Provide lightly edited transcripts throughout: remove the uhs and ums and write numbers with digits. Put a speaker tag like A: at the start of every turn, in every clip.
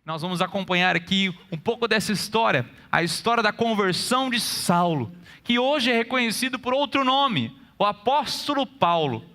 A: Nós vamos acompanhar aqui um pouco dessa história, a história da conversão de Saulo, que hoje é reconhecido por outro nome, o apóstolo Paulo.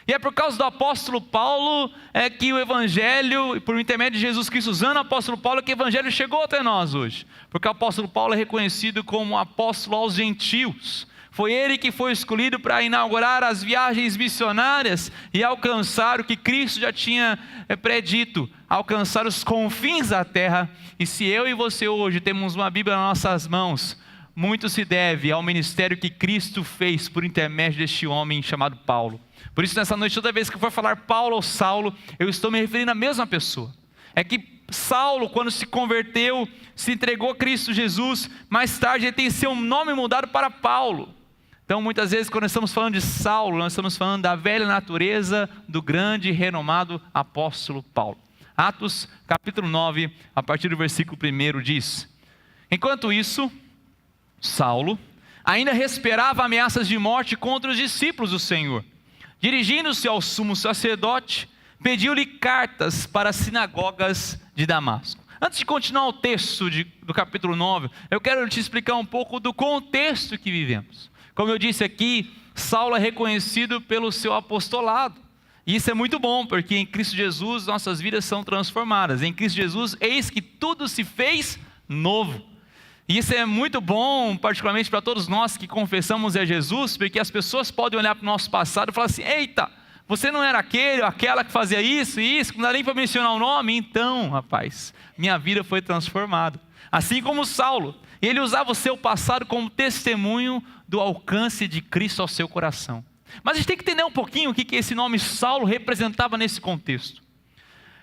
A: E é por causa do apóstolo Paulo que o evangelho, por intermédio de Jesus Cristo, usando o apóstolo Paulo, que o evangelho chegou até nós hoje. Porque o apóstolo Paulo é reconhecido como apóstolo aos gentios. Foi ele que foi escolhido para inaugurar as viagens missionárias e alcançar o que Cristo já tinha predito, alcançar os confins da terra. E se eu e você hoje temos uma Bíblia nas nossas mãos, muito se deve ao ministério que Cristo fez por intermédio deste homem chamado Paulo. Por isso, nessa noite, toda vez que eu for falar Paulo ou Saulo, eu estou me referindo à mesma pessoa. É que Saulo, quando se converteu, se entregou a Cristo Jesus, mais tarde ele tem seu nome mudado para Paulo. Então, muitas vezes, quando estamos falando de Saulo, nós estamos falando da velha natureza do grande e renomado apóstolo Paulo. Atos, capítulo 9, a partir do versículo 1 diz: enquanto isso, Saulo ainda respirava ameaças de morte contra os discípulos do Senhor. Dirigindo-se ao sumo sacerdote, pediu-lhe cartas para as sinagogas de Damasco. Antes de continuar o texto do capítulo 9, eu quero te explicar um pouco do contexto que vivemos. Como eu disse aqui, Saulo é reconhecido pelo seu apostolado. E isso é muito bom, porque em Cristo Jesus nossas vidas são transformadas. Em Cristo Jesus, eis que tudo se fez novo. E isso é muito bom, particularmente para todos nós que confessamos a Jesus, porque as pessoas podem olhar para o nosso passado e falar assim: eita, você não era aquele ou aquela que fazia isso e isso, não dá nem para mencionar o nome? Então, rapaz, minha vida foi transformada. Assim como Saulo, ele usava o seu passado como testemunho do alcance de Cristo ao seu coração. Mas a gente tem que entender um pouquinho o que esse nome Saulo representava nesse contexto.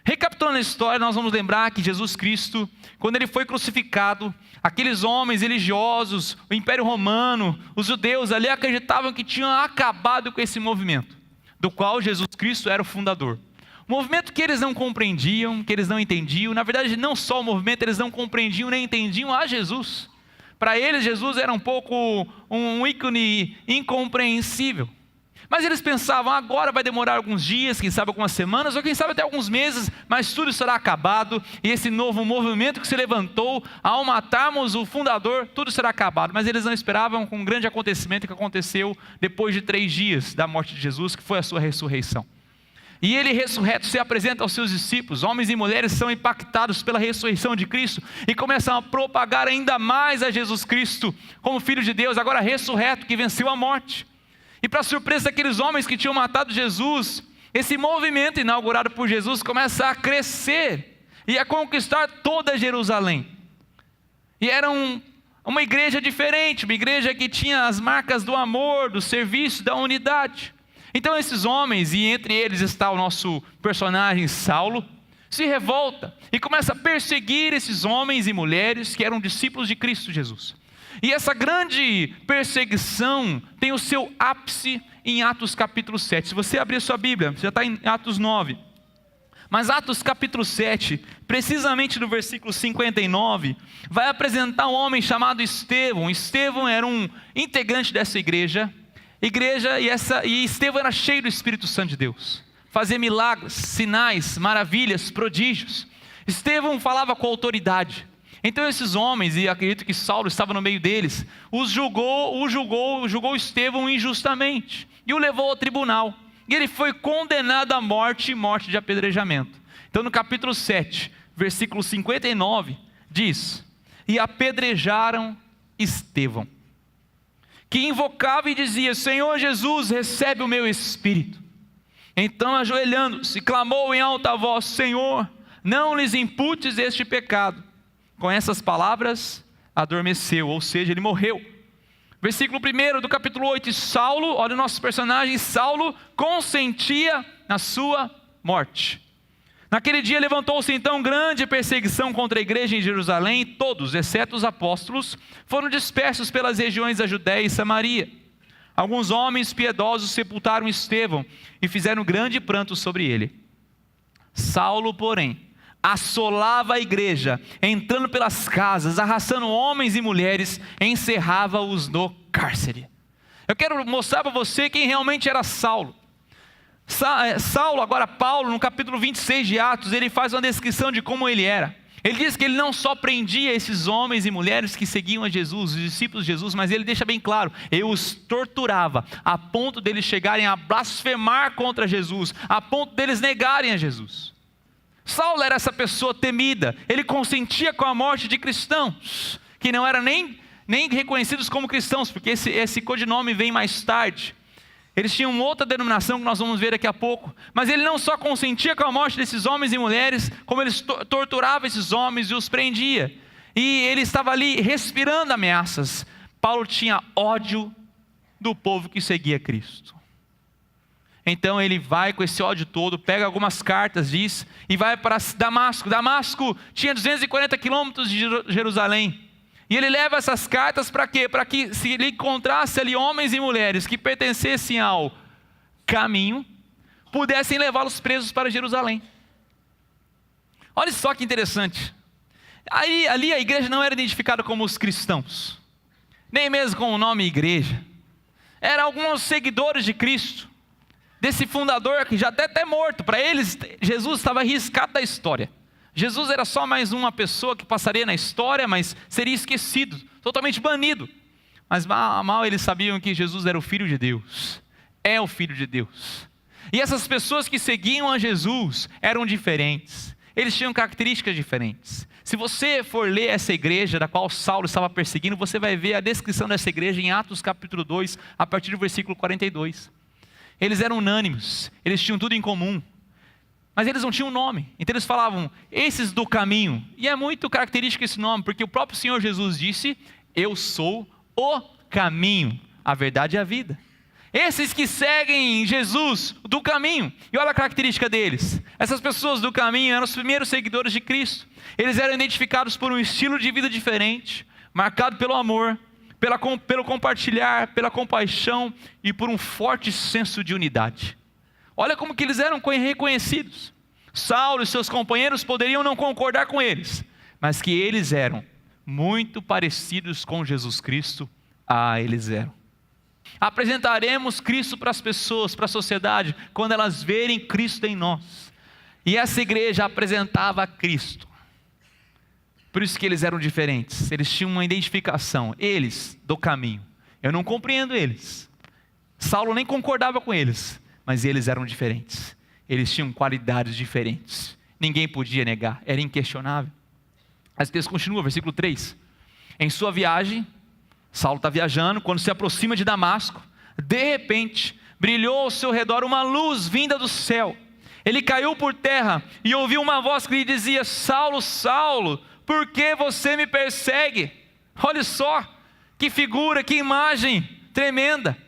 A: Recapitulando a história, nós vamos lembrar que Jesus Cristo, quando ele foi crucificado, aqueles homens religiosos, o Império Romano, os judeus ali acreditavam que tinham acabado com esse movimento, do qual Jesus Cristo era o fundador. Um movimento que eles não compreendiam, que eles não entendiam. Na verdade, não só o movimento, eles não compreendiam nem entendiam a Jesus. Para eles, Jesus era um pouco um ícone incompreensível. Mas eles pensavam: agora vai demorar alguns dias, quem sabe algumas semanas, ou quem sabe até alguns meses, mas tudo será acabado, e esse novo movimento que se levantou, ao matarmos o fundador, tudo será acabado. Mas eles não esperavam com um grande acontecimento que aconteceu depois de 3 dias da morte de Jesus, que foi a sua ressurreição. E ele ressurreto se apresenta aos seus discípulos, homens e mulheres são impactados pela ressurreição de Cristo, e começam a propagar ainda mais a Jesus Cristo, como Filho de Deus, agora ressurreto, que venceu a morte. E para surpresa daqueles homens que tinham matado Jesus, esse movimento inaugurado por Jesus começa a crescer e a conquistar toda Jerusalém. E era uma igreja diferente, uma igreja que tinha as marcas do amor, do serviço, da unidade. Então esses homens, e entre eles está o nosso personagem Saulo, se revolta e começa a perseguir esses homens e mulheres que eram discípulos de Cristo Jesus. E essa grande perseguição tem o seu ápice em Atos capítulo 7. Se você abrir sua Bíblia, já está em Atos 9. Mas Atos capítulo 7, precisamente no versículo 59, vai apresentar um homem chamado Estevão. Estevão era um integrante dessa igreja, e Estevão era cheio do Espírito Santo de Deus. Fazia milagres, sinais, maravilhas, prodígios. Estevão falava com autoridade. Então esses homens, e acredito que Saulo estava no meio deles, julgou Estevão injustamente e o levou ao tribunal. E ele foi condenado à morte de apedrejamento. Então no capítulo 7, versículo 59, diz: e apedrejaram Estevão, que invocava e dizia: Senhor Jesus, recebe o meu espírito. Então, ajoelhando-se, clamou em alta voz: Senhor, não lhes imputes este pecado. Com essas palavras, adormeceu, ou seja, ele morreu. Versículo 1 do capítulo 8, Saulo, olha o nosso personagem, Saulo consentia na sua morte. Naquele dia levantou-se então grande perseguição contra a igreja em Jerusalém, e todos, exceto os apóstolos, foram dispersos pelas regiões da Judéia e Samaria. Alguns homens piedosos sepultaram Estevão e fizeram grande pranto sobre ele. Saulo, porém, assolava a igreja, entrando pelas casas, arrastando homens e mulheres, encerrava-os no cárcere. Eu quero mostrar para você quem realmente era Saulo. Saulo, agora Paulo, no capítulo 26 de Atos, ele faz uma descrição de como ele era. Ele diz que ele não só prendia esses homens e mulheres que seguiam a Jesus, os discípulos de Jesus, mas ele deixa bem claro: eu os torturava a ponto deles chegarem a blasfemar contra Jesus, a ponto deles negarem a Jesus. Saulo era essa pessoa temida, ele consentia com a morte de cristãos, que não eram nem reconhecidos como cristãos, porque esse codinome vem mais tarde. Eles tinham outra denominação que nós vamos ver daqui a pouco. Mas ele não só consentia com a morte desses homens e mulheres, como ele torturava esses homens e os prendia. E ele estava ali respirando ameaças. Paulo tinha ódio do povo que seguia Cristo. Então ele vai com esse ódio todo, pega algumas cartas, diz, e vai para Damasco. Damasco tinha 240 quilômetros de Jerusalém. E ele leva essas cartas para quê? Para que se ele encontrasse ali homens e mulheres que pertencessem ao caminho, pudessem levá-los presos para Jerusalém. Olha só que interessante. Ali a igreja não era identificada como os cristãos, nem mesmo com o nome igreja. Eram alguns seguidores de Cristo, desse fundador que já até morto. Para eles, Jesus estava riscado da história. Jesus era só mais uma pessoa que passaria na história, mas seria esquecido, totalmente banido. Mas mal eles sabiam que Jesus era o Filho de Deus, é o Filho de Deus. E essas pessoas que seguiam a Jesus eram diferentes, eles tinham características diferentes. Se você for ler essa igreja da qual Saulo estava perseguindo, você vai ver a descrição dessa igreja em Atos capítulo 2, a partir do versículo 42. Eles eram unânimes, eles tinham tudo em comum. Mas eles não tinham nome, então eles falavam, esses do caminho. E é muito característico esse nome, porque o próprio Senhor Jesus disse, eu sou o caminho, a verdade e a vida. Esses que seguem Jesus do caminho. E olha a característica deles. Essas pessoas do caminho eram os primeiros seguidores de Cristo. Eles eram identificados por um estilo de vida diferente, marcado pelo amor, pelo compartilhar, pela compaixão e por um forte senso de unidade. Olha como que eles eram reconhecidos. Saulo e seus companheiros poderiam não concordar com eles, mas que eles eram muito parecidos com Jesus Cristo. Eles eram. Apresentaremos Cristo para as pessoas, para a sociedade, quando elas verem Cristo em nós. E essa igreja apresentava Cristo. Por isso que eles eram diferentes. Eles tinham uma identificação. Eles do caminho. Eu não compreendo eles. Saulo nem concordava com eles. Mas eles eram diferentes, eles tinham qualidades diferentes, ninguém podia negar, era inquestionável. Mas o texto continua, versículo 3, em sua viagem, Saulo está viajando, quando se aproxima de Damasco, de repente, brilhou ao seu redor uma luz vinda do céu, ele caiu por terra, e ouviu uma voz que lhe dizia, Saulo, Saulo, por que você me persegue? Olha só, que figura, que imagem tremenda.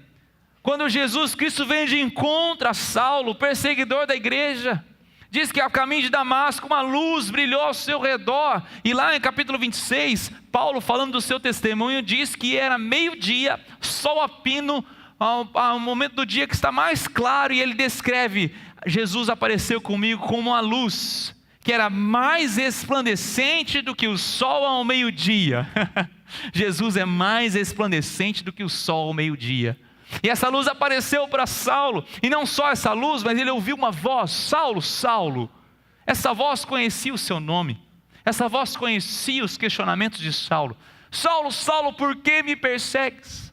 A: Quando Jesus Cristo vem de encontro a Saulo, perseguidor da igreja, diz que ao caminho de Damasco uma luz brilhou ao seu redor. E lá em capítulo 26, Paulo falando do seu testemunho, diz que era meio-dia, sol a pino, ao momento do dia que está mais claro. E ele descreve, Jesus apareceu comigo como uma luz, que era mais resplandecente do que o sol ao meio-dia. Jesus é mais resplandecente do que o sol ao meio-dia. E essa luz apareceu para Saulo, e não só essa luz, mas ele ouviu uma voz, Saulo, Saulo. Essa voz conhecia o seu nome, essa voz conhecia os questionamentos de Saulo. Saulo, Saulo, por que me persegues?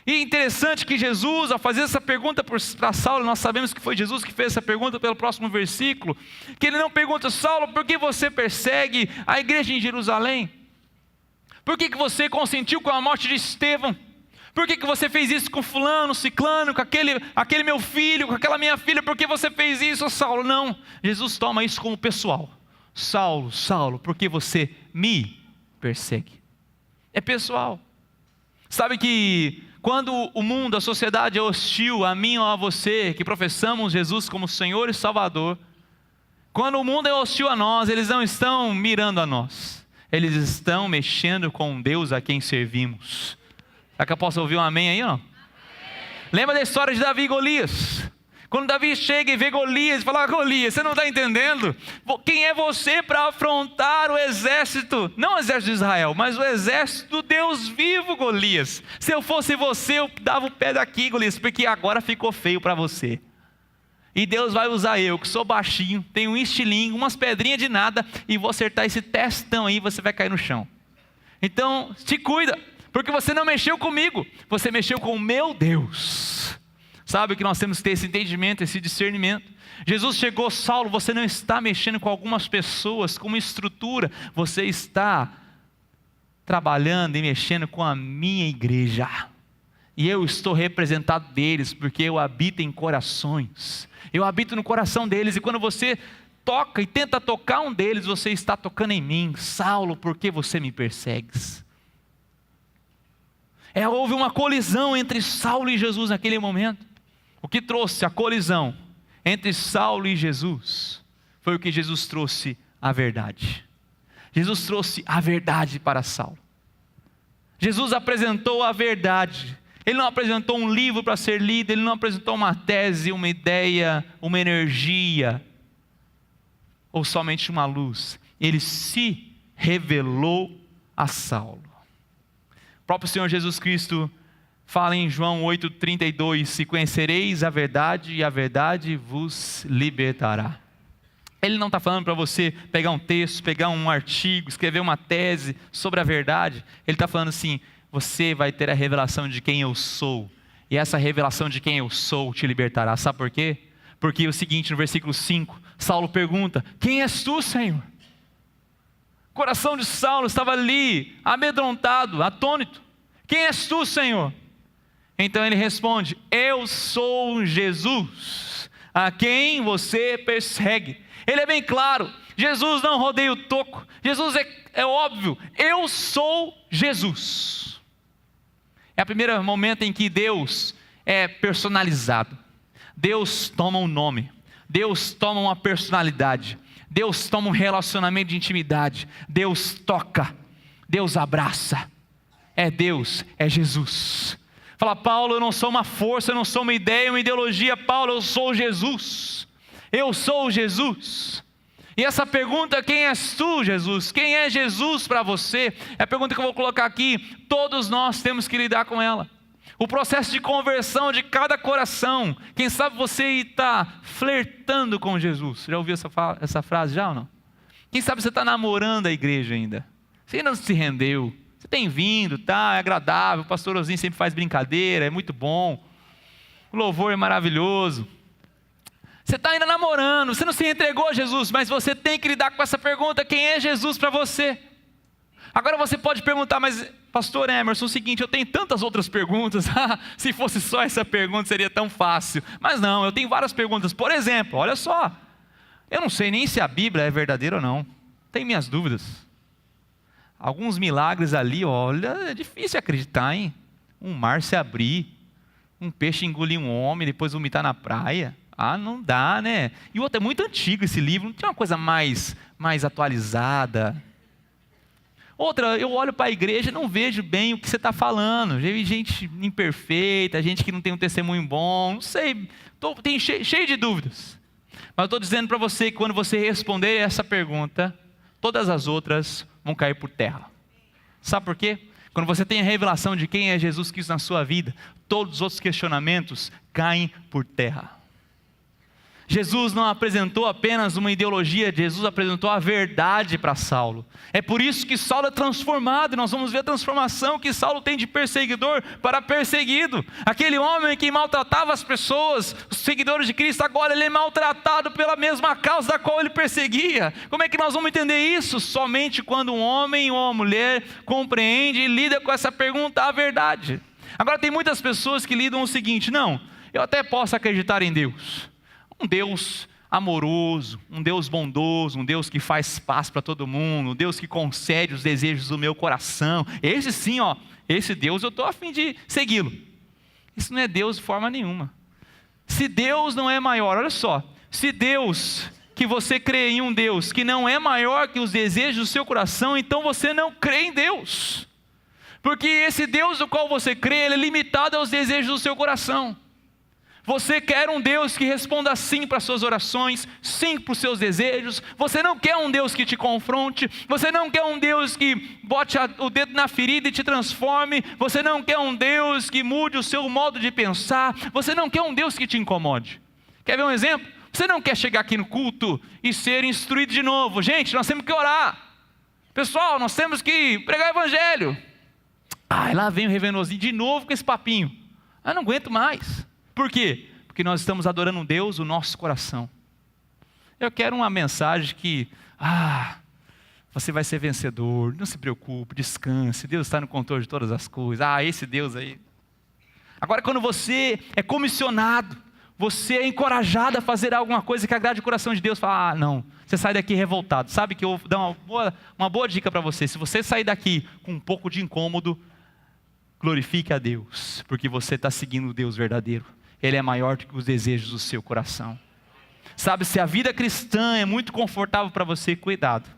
A: E interessante que Jesus, ao fazer essa pergunta para Saulo, nós sabemos que foi Jesus que fez essa pergunta pelo próximo versículo, que ele não pergunta, Saulo, por que você persegue a igreja em Jerusalém? Por que você consentiu com a morte de Estevão? Por que você fez isso com fulano, ciclano, com aquele meu filho, com aquela minha filha? Por que você fez isso, Saulo? Não, Jesus toma isso como pessoal. Saulo, Saulo, por que você me persegue? É pessoal. Sabe que quando o mundo, a sociedade é hostil a mim ou a você, que professamos Jesus como Senhor e Salvador, quando o mundo é hostil a nós, eles não estão mirando a nós, eles estão mexendo com Deus a quem servimos. Será que eu posso ouvir um amém aí ou não? Amém. Lembra da história de Davi e Golias? Quando Davi chega e vê Golias e fala, Golias, você não está entendendo? Quem é você para afrontar o exército, não o exército de Israel, mas o exército do Deus vivo, Golias? Se eu fosse você, eu dava o pé daqui, Golias, porque agora ficou feio para você. E Deus vai usar eu, que sou baixinho, tenho um estilingue, umas pedrinhas de nada, e vou acertar esse testão aí, você vai cair no chão. Então, te cuida, porque você não mexeu comigo, você mexeu com o meu Deus. Sabe que nós temos que ter esse entendimento, esse discernimento. Jesus chegou: Saulo, você não está mexendo com algumas pessoas, com uma estrutura, você está trabalhando e mexendo com a minha igreja. E eu estou representado deles, porque eu habito em corações. Eu habito no coração deles, e quando você toca e tenta tocar um deles, você está tocando em mim. Saulo, por que você me persegues? Houve uma colisão entre Saulo e Jesus naquele momento. O que trouxe a colisão entre Saulo e Jesus foi o que Jesus trouxe: a verdade. Jesus trouxe a verdade para Saulo. Jesus apresentou a verdade. Ele não apresentou um livro para ser lido, ele não apresentou uma tese, uma ideia, uma energia, ou somente uma luz. Ele se revelou a Saulo. O próprio Senhor Jesus Cristo fala em João 8,32: se conhecereis a verdade, e a verdade vos libertará. Ele não está falando para você pegar um texto, pegar um artigo, escrever uma tese sobre a verdade. Ele está falando assim: você vai ter a revelação de quem eu sou, e essa revelação de quem eu sou te libertará. Sabe por quê? Porque é o seguinte, no versículo 5, Saulo pergunta: quem és tu, Senhor? O coração de Saulo estava ali, amedrontado, atônito. Quem és tu, Senhor? Então ele responde: eu sou Jesus, a quem você persegue. Ele é bem claro, Jesus não rodeia o toco, Jesus é óbvio: eu sou Jesus. É o primeiro momento em que Deus é personalizado. Deus toma um nome, Deus toma uma personalidade, Deus toma um relacionamento de intimidade, Deus toca, Deus abraça. É Deus, é Jesus. Fala: Paulo, eu não sou uma força, eu não sou uma ideia, uma ideologia. Paulo, eu sou Jesus. Eu sou Jesus. E essa pergunta: quem és tu, Jesus? Quem é Jesus para você? É a pergunta que eu vou colocar aqui. Todos nós temos que lidar com ela. O processo de conversão de cada coração. Quem sabe você está flertando com Jesus. Já ouviu essa frase já ou não? Quem sabe você está namorando a igreja ainda. Você ainda não se rendeu. Você tem vindo, tá? É agradável. O pastor Ozinho sempre faz brincadeira, é muito bom. O louvor é maravilhoso. Você está ainda namorando, você não se entregou a Jesus, mas você tem que lidar com essa pergunta: quem é Jesus para você? Agora você pode perguntar: mas pastor Emerson, é o seguinte, eu tenho tantas outras perguntas. Se fosse só essa pergunta seria tão fácil. Mas não, eu tenho várias perguntas. Por exemplo, olha só, eu não sei nem se a Bíblia é verdadeira ou não. Tenho minhas dúvidas. Alguns milagres ali, olha, é difícil acreditar, hein? Um mar se abrir, um peixe engolir um homem, depois vomitar na praia. Não dá, né? E o outro, é muito antigo esse livro, não tem uma coisa mais atualizada. Outra, eu olho para a igreja e não vejo bem o que você está falando. Já vi gente imperfeita, gente que não tem um testemunho bom, não sei, tenho cheio de dúvidas. Mas eu estou dizendo para você que quando você responder essa pergunta, todas as outras vão cair por terra. Sabe por quê? Quando você tem a revelação de quem é Jesus Cristo na sua vida, todos os outros questionamentos caem por terra. Jesus não apresentou apenas uma ideologia, Jesus apresentou a verdade para Saulo. É por isso que Saulo é transformado, e nós vamos ver a transformação que Saulo tem de perseguidor para perseguido. Aquele homem que maltratava as pessoas, os seguidores de Cristo, agora ele é maltratado pela mesma causa da qual ele perseguia. Como é que nós vamos entender isso? Somente quando um homem ou uma mulher compreende e lida com essa pergunta, a verdade. Agora tem muitas pessoas que lidam o seguinte: não, eu até posso acreditar em Deus. Um Deus amoroso, um Deus bondoso, um Deus que faz paz para todo mundo, um Deus que concede os desejos do meu coração. Esse sim, esse Deus eu estou a fim de segui-lo. Isso não é Deus de forma nenhuma. Se Deus não é maior, olha só, se Deus, que você crê em um Deus que não é maior que os desejos do seu coração, então você não crê em Deus. Porque esse Deus do qual você crê, ele é limitado aos desejos do seu coração. Você quer um Deus que responda sim para as suas orações, sim para os seus desejos. Você não quer um Deus que te confronte. Você não quer um Deus que bote o dedo na ferida e te transforme. Você não quer um Deus que mude o seu modo de pensar. Você não quer um Deus que te incomode. Quer ver um exemplo? Você não quer chegar aqui no culto e ser instruído de novo. Gente, nós temos que orar. Pessoal, nós temos que pregar o evangelho. Lá vem o reverenozinho de novo com esse papinho. Eu não aguento mais. Por quê? Porque nós estamos adorando um Deus, o nosso coração. Eu quero uma mensagem que, você vai ser vencedor, não se preocupe, descanse, Deus está no controle de todas as coisas. Esse Deus aí. Agora, quando você é comissionado, você é encorajado a fazer alguma coisa que agrade o coração de Deus, fala, não, você sai daqui revoltado. Sabe que eu vou dar uma boa dica para você. Se você sair daqui com um pouco de incômodo, glorifique a Deus, porque você está seguindo o Deus verdadeiro. Ele é maior do que os desejos do seu coração. Sabe, se a vida cristã é muito confortável para você, cuidado.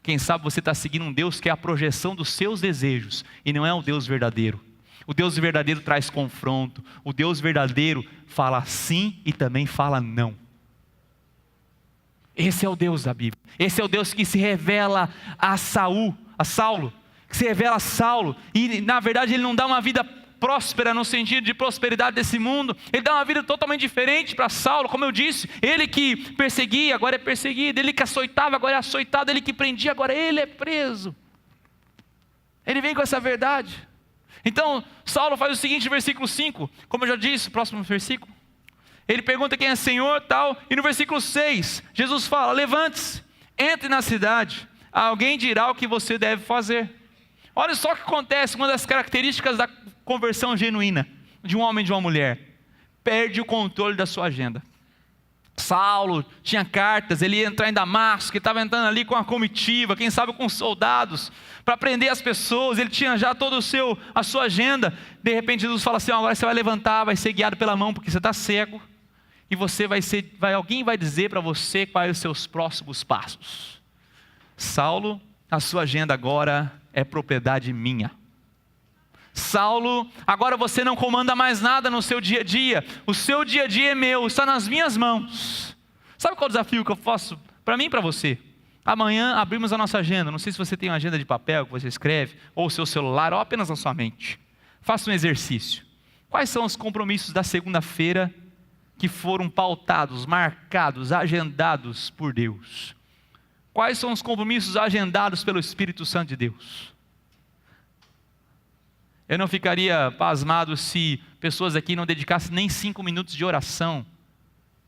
A: Quem sabe você está seguindo um Deus que é a projeção dos seus desejos, e não é o Deus verdadeiro. O Deus verdadeiro traz confronto. O Deus verdadeiro fala sim e também fala não. Esse é o Deus da Bíblia. Esse é o Deus que se revela a Saulo, que se revela a Saulo, e na verdade ele não dá uma vida próspera no sentido de prosperidade desse mundo, ele dá uma vida totalmente diferente para Saulo. Como eu disse, ele que perseguia, agora é perseguido, ele que açoitava, agora é açoitado, ele que prendia, agora ele é preso. Ele vem com essa verdade. Então, Saulo faz o seguinte, versículo 5, como eu já disse, próximo versículo, ele pergunta quem é Senhor, tal, e no versículo 6, Jesus fala, levante-se, entre na cidade, alguém dirá o que você deve fazer. Olha só o que acontece, uma das características da conversão genuína, de um homem e de uma mulher, perde o controle da sua agenda. Saulo tinha cartas, ele ia entrar em Damasco, ele estava entrando ali com a comitiva, quem sabe com soldados, para prender as pessoas, ele tinha já toda a sua agenda. De repente Jesus fala assim, agora você vai levantar, vai ser guiado pela mão, porque você está cego, e você alguém vai dizer para você quais os seus próximos passos. Saulo, a sua agenda agora é propriedade minha. Saulo, agora você não comanda mais nada no seu dia a dia, o seu dia a dia é meu, está nas minhas mãos. Sabe qual é o desafio que eu faço para mim e para você? Amanhã abrimos a nossa agenda, não sei se você tem uma agenda de papel que você escreve, ou o seu celular, ou apenas na sua mente. Faça um exercício. Quais são os compromissos da segunda-feira que foram pautados, marcados, agendados por Deus? Quais são os compromissos agendados pelo Espírito Santo de Deus? Eu não ficaria pasmado se pessoas aqui não dedicassem nem 5 minutos de oração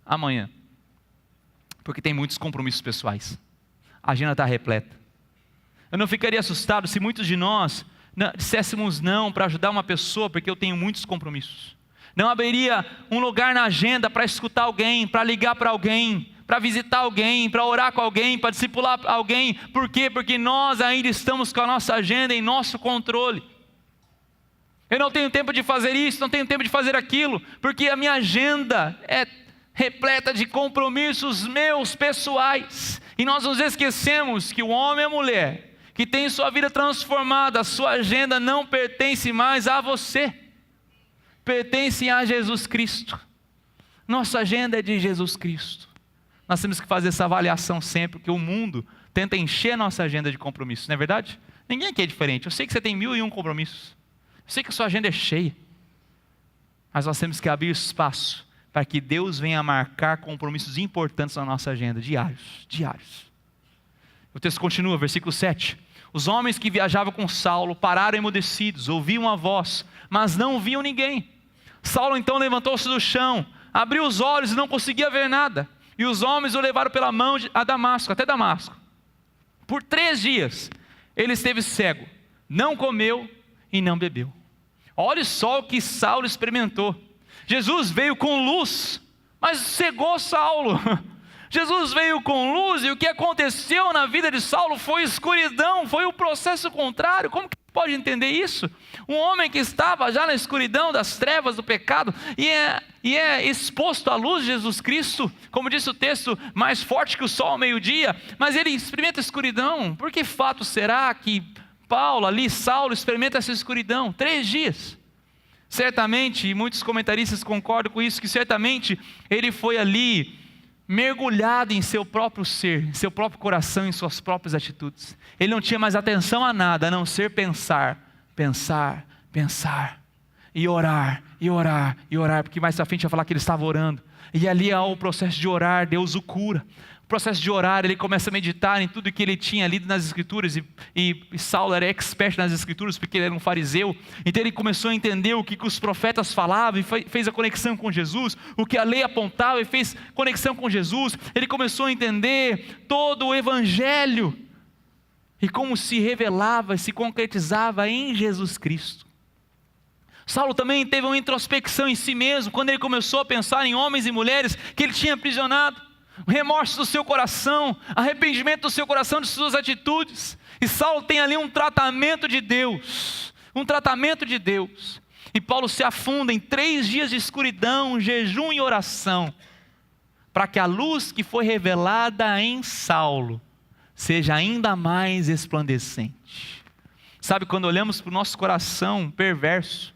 A: amanhã, porque tem muitos compromissos pessoais, a agenda está repleta. Eu não ficaria assustado se muitos de nós disséssemos não para ajudar uma pessoa, porque eu tenho muitos compromissos. Não haveria um lugar na agenda para escutar alguém, para ligar para alguém, para visitar alguém, para orar com alguém, para discipular alguém. Por quê? Porque nós ainda estamos com a nossa agenda em nosso controle. Eu não tenho tempo de fazer isso, não tenho tempo de fazer aquilo, porque a minha agenda é repleta de compromissos meus pessoais. E nós nos esquecemos que o homem e a mulher que tem sua vida transformada, a sua agenda não pertence mais a você, pertence a Jesus Cristo. Nossa agenda é de Jesus Cristo. Nós temos que fazer essa avaliação sempre, porque o mundo tenta encher nossa agenda de compromissos, não é verdade? Ninguém aqui é diferente. Eu sei que você tem 1001 compromissos. Eu sei que a sua agenda é cheia. Mas nós temos que abrir espaço para que Deus venha marcar compromissos importantes na nossa agenda, diários. O texto continua, versículo 7. Os homens que viajavam com Saulo pararam emudecidos, ouviam a voz, mas não viam ninguém. Saulo então levantou-se do chão, abriu os olhos e não conseguia ver nada. E os homens o levaram pela mão até Damasco. Por 3 dias ele esteve cego, não comeu e não bebeu. Olha só o que Saulo experimentou. Jesus veio com luz, mas cegou Saulo. Jesus veio com luz e o que aconteceu na vida de Saulo foi escuridão, foi o processo contrário. Como que pode entender isso? Um homem que estava já na escuridão das trevas do pecado e é exposto à luz de Jesus Cristo, como disse o texto, mais forte que o sol ao meio-dia, mas ele experimenta escuridão. Por que fato será que Saulo experimenta essa escuridão? 3 dias. Certamente, e muitos comentaristas concordam com isso, que certamente ele foi ali mergulhado em seu próprio ser, em seu próprio coração, em suas próprias atitudes. Ele não tinha mais atenção a nada, a não ser pensar, e orar, porque mais à frente vai falar que ele estava orando. E ali há o processo de orar, Deus o cura. O processo de orar, ele começa a meditar em tudo que ele tinha lido nas Escrituras, e Saulo era expert nas Escrituras, porque ele era um fariseu. Então ele começou a entender o que os profetas falavam, e fez a conexão com Jesus, o que a lei apontava, e fez conexão com Jesus. Ele começou a entender todo o Evangelho, e como se revelava, se concretizava em Jesus Cristo. Saulo também teve uma introspecção em si mesmo, quando ele começou a pensar em homens e mulheres que ele tinha aprisionado. O remorso do seu coração, arrependimento do seu coração de suas atitudes. E Saulo tem ali um tratamento de Deus, E Paulo se afunda em 3 dias de escuridão, jejum e oração, para que a luz que foi revelada em Saulo seja ainda mais resplandecente. Sabe, quando olhamos para o nosso coração perverso,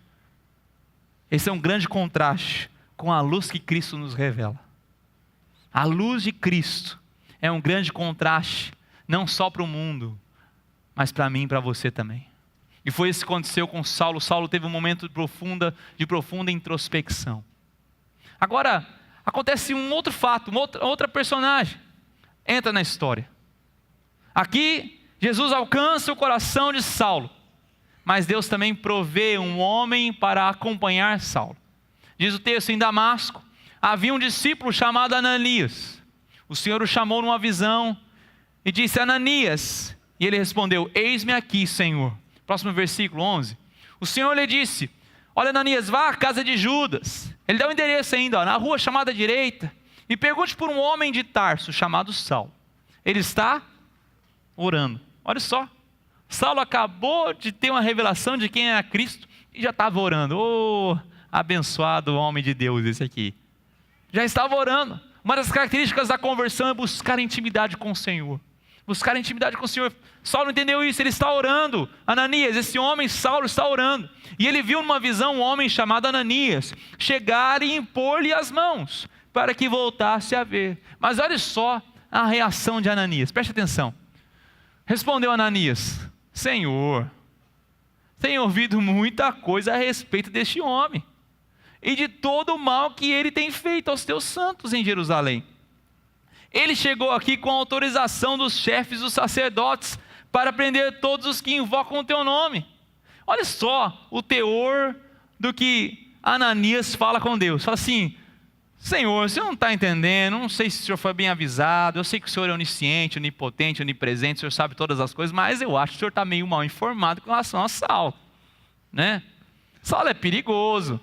A: esse é um grande contraste com a luz que Cristo nos revela. A luz de Cristo é um grande contraste, não só para o mundo, mas para mim e para você também. E foi isso que aconteceu com Saulo. Saulo teve um momento de profunda introspecção. Agora, acontece um outro fato, outra personagem entra na história. Aqui, Jesus alcança o coração de Saulo, mas Deus também provê um homem para acompanhar Saulo. Diz o texto: em Damasco havia um discípulo chamado Ananias. O Senhor o chamou numa visão e disse: Ananias. E ele respondeu: eis-me aqui, Senhor. Próximo versículo 11. O Senhor lhe disse: olha, Ananias, vá à casa de Judas. Ele dá o endereço ainda, na rua chamada direita, e pergunte por um homem de Tarso chamado Saulo. Ele está orando. Olha só, Saulo acabou de ter uma revelação de quem era Cristo e já estava orando. Oh, abençoado homem de Deus esse aqui. Já estava orando. Uma das características da conversão é buscar intimidade com o Senhor. Buscar intimidade com o Senhor. Saulo entendeu isso, ele está orando. Ananias, esse homem Saulo está orando. E ele viu numa visão um homem chamado Ananias chegar e impor-lhe as mãos para que voltasse a ver. Mas olha só a reação de Ananias, preste atenção. Respondeu Ananias: Senhor, tenho ouvido muita coisa a respeito deste homem e de todo o mal que ele tem feito aos teus santos em Jerusalém. Ele chegou aqui com a autorização dos chefes dos sacerdotes para prender todos os que invocam o teu nome. Olha só o teor do que Ananias fala com Deus. Fala assim: Senhor, você não está entendendo, não sei se o Senhor foi bem avisado, eu sei que o Senhor é onisciente, onipotente, onipresente, o Senhor sabe todas as coisas, mas eu acho que o Senhor está meio mal informado com relação a Saulo, né? Saulo é perigoso.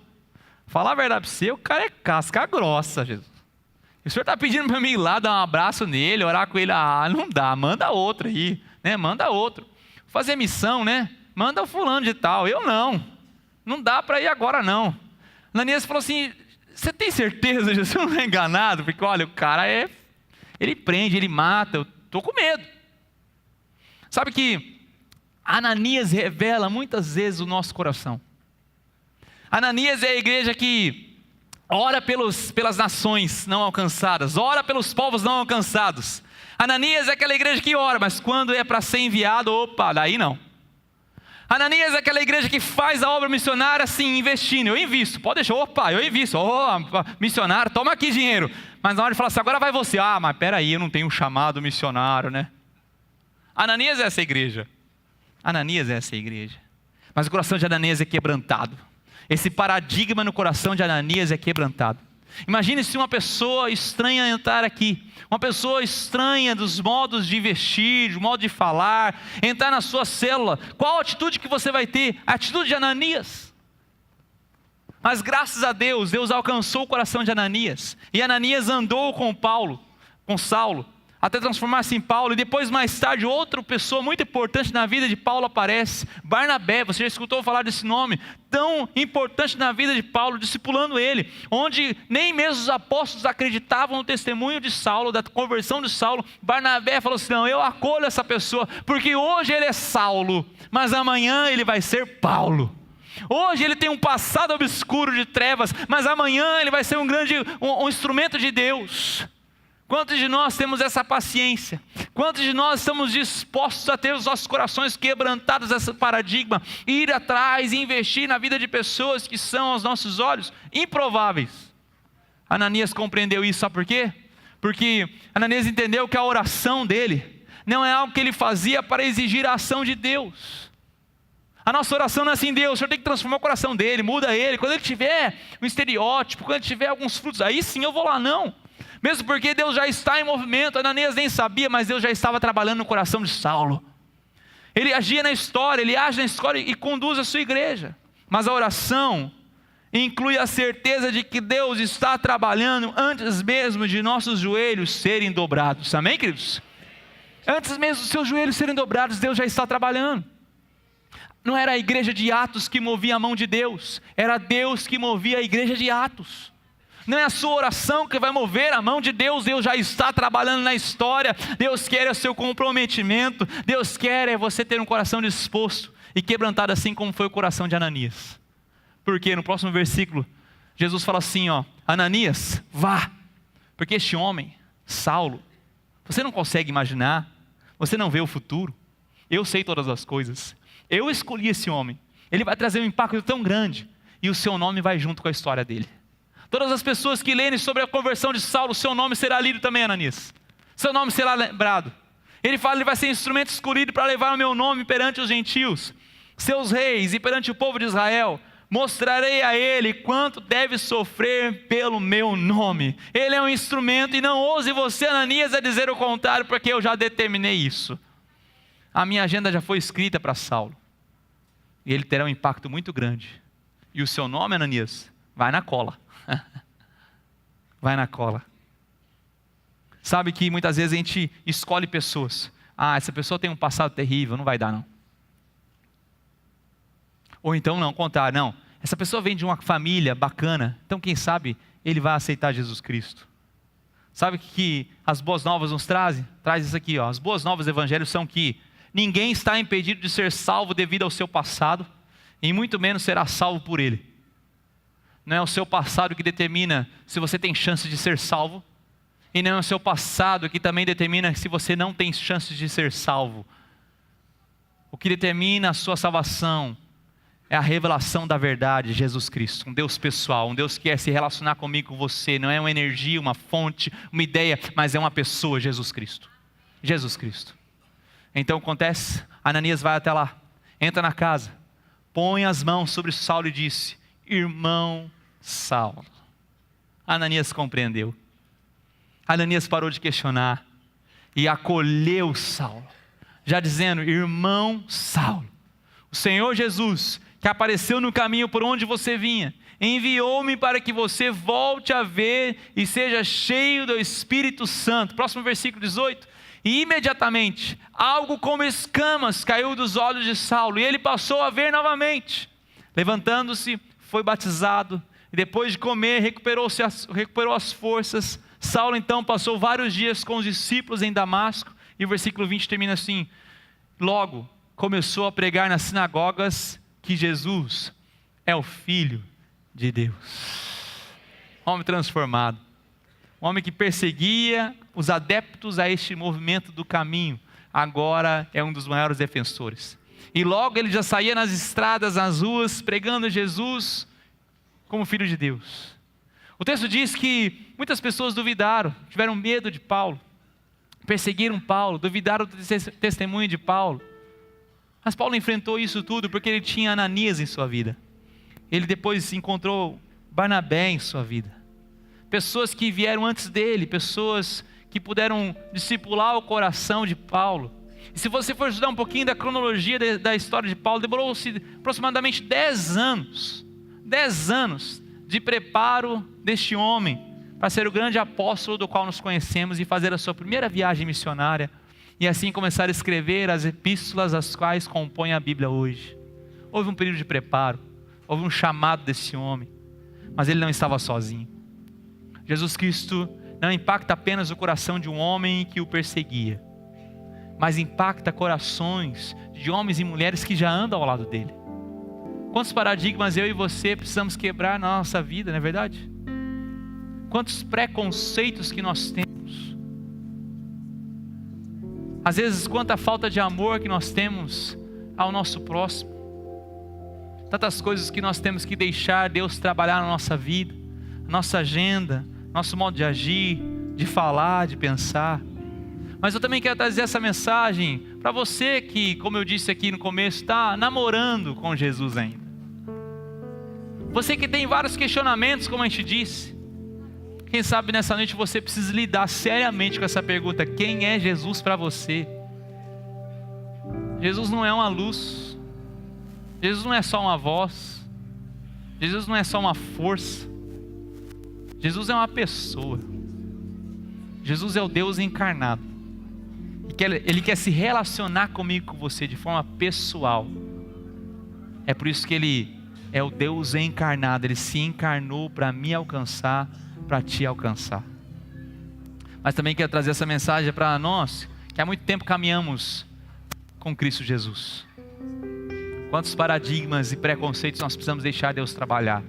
A: Falar a verdade para você, o cara é casca grossa, Jesus. O Senhor está pedindo para mim ir lá, dar um abraço nele, orar com ele. Ah, não dá, manda outro aí, né? Manda outro. Fazer missão, né? Manda o fulano de tal. Eu não dá para ir agora não. Ananias falou assim: você tem certeza, Jesus? Você não é enganado? Porque olha, o cara ele prende, ele mata, eu estou com medo. Sabe que Ananias revela muitas vezes o nosso coração. Ananias é a igreja que ora pelas nações não alcançadas, ora pelos povos não alcançados. Ananias é aquela igreja que ora, mas quando é para ser enviado, opa, daí não. Ananias é aquela igreja que faz a obra missionária assim, investindo. Eu invisto, pode deixar, opa, eu invisto. Missionário, toma aqui dinheiro. Mas na hora de falar assim, agora vai você. Ah, mas peraí, eu não tenho um chamado missionário, né? Ananias é essa igreja. Ananias é essa igreja. Mas o coração de Ananias é quebrantado. Esse paradigma no coração de Ananias é quebrantado. Imagine se uma pessoa estranha entrar aqui, uma pessoa estranha dos modos de vestir, do modo de falar, entrar na sua célula. Qual a atitude que você vai ter? A atitude de Ananias. Mas graças a Deus, Deus alcançou o coração de Ananias. E Ananias andou com Saulo, até transformar-se em Paulo. E depois, mais tarde, outra pessoa muito importante na vida de Paulo aparece, Barnabé. Você já escutou falar desse nome? Tão importante na vida de Paulo, discipulando ele, onde nem mesmo os apóstolos acreditavam no testemunho de Saulo, da conversão de Saulo. Barnabé falou assim: não, eu acolho essa pessoa, porque hoje ele é Saulo, mas amanhã ele vai ser Paulo. Hoje ele tem um passado obscuro de trevas, mas amanhã ele vai ser um instrumento de Deus. Quantos de nós temos essa paciência? Quantos de nós estamos dispostos a ter os nossos corações quebrantados desse paradigma, ir atrás e investir na vida de pessoas que são aos nossos olhos improváveis, Ananias compreendeu isso, sabe por quê? Porque Ananias entendeu que a oração dele não é algo que ele fazia para exigir a ação de Deus. A nossa oração não é assim: Deus, o Senhor tem que transformar o coração dele, muda ele. Quando ele tiver um estereótipo, quando ele tiver alguns frutos, aí sim eu vou lá. Não. Mesmo porque Deus já está em movimento. Ananias nem sabia, mas Deus já estava trabalhando no coração de Saulo. Ele agia na história, ele age na história e conduz a sua igreja. Mas a oração inclui a certeza de que Deus está trabalhando antes mesmo de nossos joelhos serem dobrados. Amém, queridos? Antes mesmo dos seus joelhos serem dobrados, Deus já está trabalhando. Não era a igreja de Atos que movia a mão de Deus, era Deus que movia a igreja de Atos. Não é a sua oração que vai mover a mão de Deus. Deus já está trabalhando na história. Deus quer o seu comprometimento. Deus quer você ter um coração disposto e quebrantado, assim como foi o coração de Ananias. Porque no próximo versículo, Jesus fala assim, Ananias, vá, porque este homem, Saulo, você não consegue imaginar, você não vê o futuro, eu sei todas as coisas, eu escolhi esse homem, ele vai trazer um impacto tão grande, e o seu nome vai junto com a história dele. Todas as pessoas que lerem sobre a conversão de Saulo, o seu nome será lido também, Ananias, seu nome será lembrado. Ele fala, ele vai ser instrumento escolhido para levar o meu nome perante os gentios, seus reis e perante o povo de Israel. Mostrarei a ele quanto deve sofrer pelo meu nome. Ele é um instrumento, e não ouse você, Ananias, a dizer o contrário, porque eu já determinei isso. A minha agenda já foi escrita para Saulo, e ele terá um impacto muito grande. E o seu nome, Ananias, vai na cola. Vai na cola. Sabe que muitas vezes a gente escolhe pessoas. Essa pessoa tem um passado terrível, não vai dar não. Ou então não, contrário, não. Essa pessoa vem de uma família bacana, então quem sabe ele vai aceitar Jesus Cristo. Sabe o que as boas novas nos trazem? Traz isso aqui, as boas novas do evangelho são que ninguém está impedido de ser salvo devido ao seu passado, e muito menos será salvo por ele. Não é o seu passado que determina se você tem chance de ser salvo, e não é o seu passado que também determina se você não tem chances de ser salvo. O que determina a sua salvação é a revelação da verdade, Jesus Cristo, um Deus pessoal, um Deus que quer se relacionar comigo, com você. Não é uma energia, uma fonte, uma ideia, mas é uma pessoa, Jesus Cristo. Jesus Cristo. Então acontece, Ananias vai até lá, entra na casa, põe as mãos sobre Saulo e disse: irmão Saulo. Ananias compreendeu. Ananias parou de questionar e acolheu Saulo, já dizendo: irmão Saulo, o Senhor Jesus, que apareceu no caminho por onde você vinha, enviou-me para que você volte a ver e seja cheio do Espírito Santo. Próximo versículo 18. E imediatamente, algo como escamas caiu dos olhos de Saulo, e ele passou a ver novamente. Levantando-se, foi batizado, e depois de comer, recuperou as forças. Saulo então passou vários dias com os discípulos em Damasco, e o versículo 20 termina assim: logo começou a pregar nas sinagogas que Jesus é o Filho de Deus. Homem transformado, um homem que perseguia os adeptos a este movimento do caminho, agora é um dos maiores defensores. E logo ele já saía nas estradas, nas ruas, pregando Jesus como Filho de Deus. O texto diz que muitas pessoas duvidaram, tiveram medo de Paulo, perseguiram Paulo, duvidaram do testemunho de Paulo. Mas Paulo enfrentou isso tudo porque ele tinha Ananias em sua vida. Ele depois encontrou Barnabé em sua vida. Pessoas que vieram antes dele, pessoas que puderam discipular o coração de Paulo. E se você for estudar um pouquinho da cronologia da história de Paulo, demorou-se aproximadamente 10 anos de preparo deste homem para ser o grande apóstolo do qual nos conhecemos e fazer a sua primeira viagem missionária, e assim começar a escrever as epístolas as quais compõem a Bíblia hoje. Houve um período de preparo, houve um chamado desse homem, mas ele não estava sozinho. Jesus Cristo não impacta apenas o coração de um homem que o perseguia, mas impacta corações de homens e mulheres que já andam ao lado dele. Quantos paradigmas eu e você precisamos quebrar na nossa vida, não é verdade? Quantos preconceitos que nós temos. Às vezes, quanta falta de amor que nós temos ao nosso próximo. Tantas coisas que nós temos que deixar Deus trabalhar na nossa vida, na nossa agenda, nosso modo de agir, de falar, de pensar. Mas eu também quero trazer essa mensagem para você que, como eu disse aqui no começo, está namorando com Jesus ainda. Você que tem vários questionamentos, como a gente disse. Quem sabe nessa noite você precisa lidar seriamente com essa pergunta: quem é Jesus para você? Jesus não é uma luz, Jesus não é só uma voz, Jesus não é só uma força, Jesus é uma pessoa. Jesus é o Deus encarnado. Ele quer se relacionar comigo, com você, de forma pessoal. É por isso que Ele é o Deus encarnado. Ele se encarnou para me alcançar, para te alcançar. Mas também quero trazer essa mensagem para nós, que há muito tempo caminhamos com Cristo Jesus. Quantos paradigmas e preconceitos nós precisamos deixar Deus trabalhar.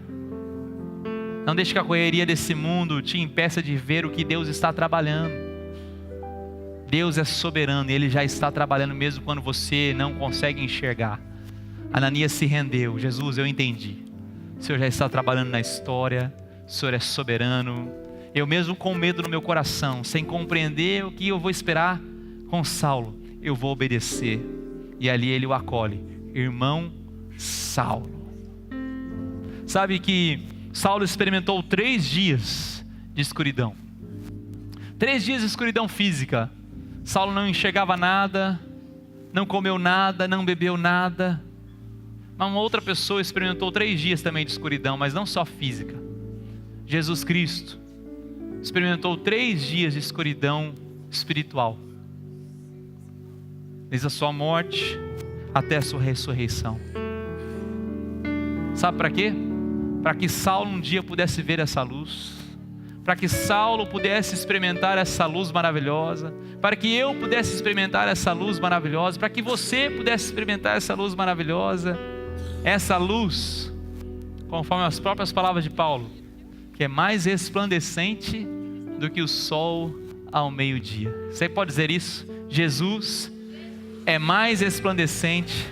A: Não deixe que a correria desse mundo te impeça de ver o que Deus está trabalhando. Deus é soberano e Ele já está trabalhando mesmo quando você não consegue enxergar. Ananias se rendeu. Jesus, eu entendi. O Senhor já está trabalhando na história. O Senhor é soberano. Eu mesmo com medo no meu coração, sem compreender o que eu vou esperar com Saulo, eu vou obedecer. E ali ele o acolhe. Irmão Saulo. Sabe que Saulo experimentou 3 dias de escuridão. 3 dias de escuridão física. Saulo não enxergava nada, não comeu nada, não bebeu nada. Mas uma outra pessoa experimentou 3 dias também de escuridão, mas não só física. Jesus Cristo experimentou 3 dias de escuridão espiritual. Desde a sua morte até a sua ressurreição. Sabe para quê? Para que Saulo um dia pudesse ver essa luz. Para que Saulo pudesse experimentar essa luz maravilhosa. Para que eu pudesse experimentar essa luz maravilhosa. Para que você pudesse experimentar essa luz maravilhosa. Essa luz, conforme as próprias palavras de Paulo, que é mais resplandecente do que o sol ao meio-dia. Você pode dizer isso? Jesus é mais resplandecente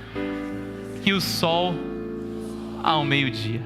A: que o sol ao meio-dia.